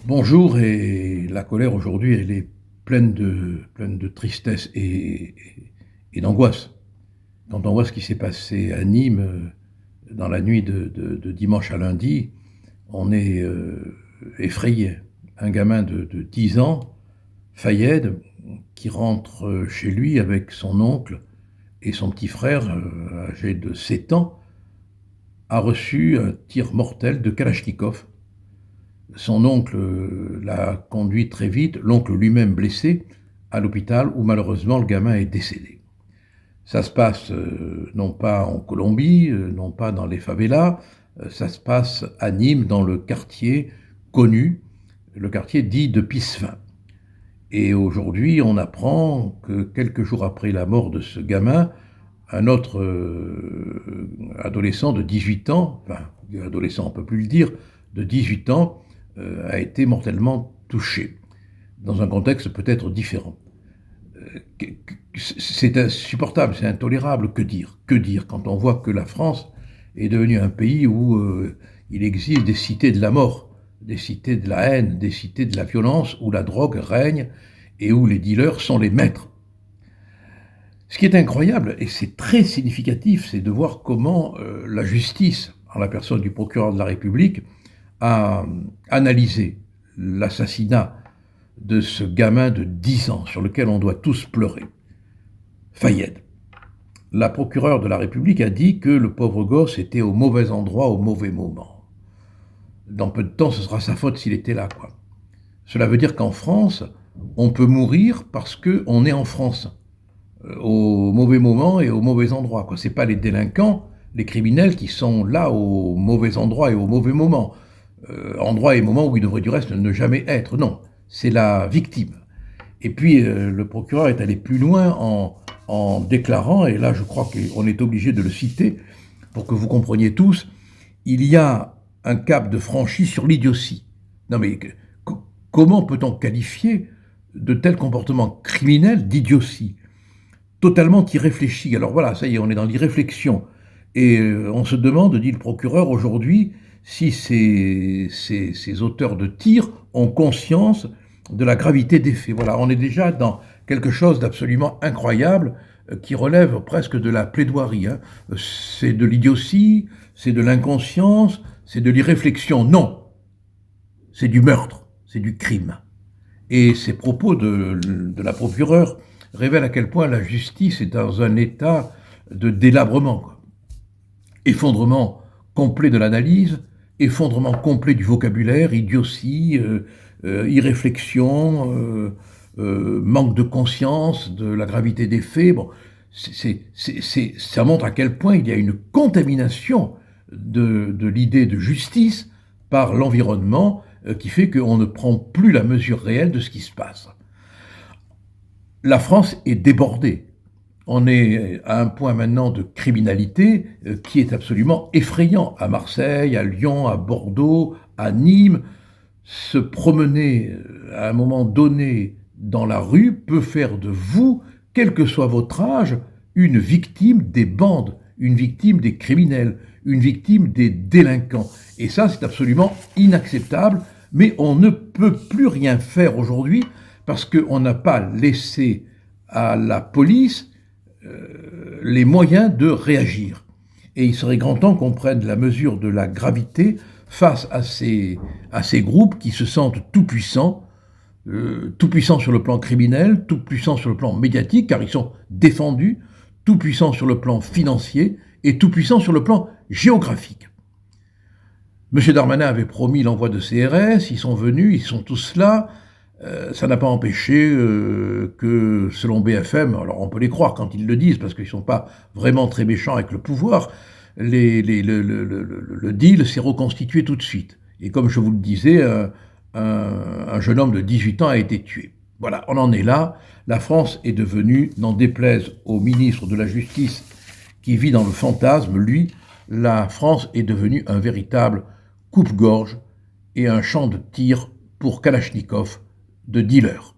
Bonjour, et la colère aujourd'hui, elle est pleine de tristesse et d'angoisse. Quand on voit ce qui s'est passé à Nîmes dans la nuit de dimanche à lundi, on est effrayé. Un gamin de 10 ans, Fayed, qui rentre chez lui avec son oncle et son petit frère, âgé de 7 ans, a reçu un tir mortel de Kalachnikov. Son oncle l'a conduit très vite, l'oncle lui-même blessé, à l'hôpital où malheureusement le gamin est décédé. Ça se passe non pas en Colombie, non pas dans les favelas, ça se passe à Nîmes, dans le quartier connu, le quartier dit de Piscefin. Et aujourd'hui, on apprend que quelques jours après la mort de ce gamin, un autre adolescent de 18 ans, enfin, adolescent on ne peut plus le dire, de 18 ans, a été mortellement touché, dans un contexte peut-être différent. C'est insupportable, c'est intolérable. Que dire? Que dire quand on voit que la France est devenue un pays où il existe des cités de la mort, des cités de la haine, des cités de la violence, où la drogue règne et où les dealers sont les maîtres. Ce qui est incroyable, et c'est très significatif, c'est de voir comment la justice, en la personne du procureur de la République, a analysé l'assassinat de ce gamin de 10 ans, sur lequel on doit tous pleurer, Fayed. La procureure de la République a dit que le pauvre gosse était au mauvais endroit, au mauvais moment. Dans peu de temps, ce sera sa faute s'il était là, quoi. Cela veut dire qu'en France, on peut mourir parce qu'on est en France, au mauvais moment et au mauvais endroit, quoi. C'est pas les délinquants, les criminels qui sont là au mauvais endroit et au mauvais moment. Endroit et moment où il devrait du reste ne jamais être. Non, c'est la victime. Et puis le procureur est allé plus loin en déclarant, et là je crois qu'on est obligé de le citer pour que vous compreniez tous, il y a un cap de franchi sur l'idiotie. Non mais comment peut-on qualifier de tel comportement criminel d'idiotie? Totalement irréfléchi. Alors voilà, ça y est, on est dans l'irréflexion. Et on se demande, dit le procureur aujourd'hui, si ces auteurs de tirs ont conscience de la gravité des faits. Voilà, on est déjà dans quelque chose d'absolument incroyable qui relève presque de la plaidoirie. Hein. C'est de l'idiotie, c'est de l'inconscience, c'est de l'irréflexion. Non, c'est du meurtre, c'est du crime. Et ces propos de la procureure révèlent à quel point la justice est dans un état de délabrement, quoi. Effondrement complet de l'analyse, effondrement complet du vocabulaire, idiotie, irréflexion, manque de conscience de la gravité des faits. Bon, ça montre à quel point il y a une contamination de l'idée de justice par l'environnement qui fait qu'on ne prend plus la mesure réelle de ce qui se passe. La France est débordée. On est à un point maintenant de criminalité qui est absolument effrayant. À Marseille, à Lyon, à Bordeaux, à Nîmes, se promener à un moment donné dans la rue peut faire de vous, quel que soit votre âge, une victime des bandes, une victime des criminels, une victime des délinquants. Et ça, c'est absolument inacceptable, mais on ne peut plus rien faire aujourd'hui parce qu'on n'a pas laissé à la police les moyens de réagir. Et il serait grand temps qu'on prenne la mesure de la gravité face à ces groupes qui se sentent tout-puissants sur le plan criminel, tout-puissants sur le plan médiatique, car ils sont défendus, tout-puissants sur le plan financier et tout-puissants sur le plan géographique. M. Darmanin avait promis l'envoi de CRS, ils sont venus, ils sont tous là. Ça n'a pas empêché que, selon BFM, alors on peut les croire quand ils le disent, parce qu'ils ne sont pas vraiment très méchants avec le pouvoir, le deal s'est reconstitué tout de suite. Et comme je vous le disais, un jeune homme de 18 ans a été tué. Voilà, on en est là. La France est devenue, n'en déplaise au ministre de la Justice qui vit dans le fantasme, lui, la France est devenue un véritable coupe-gorge et un champ de tir pour Kalachnikov de dealer.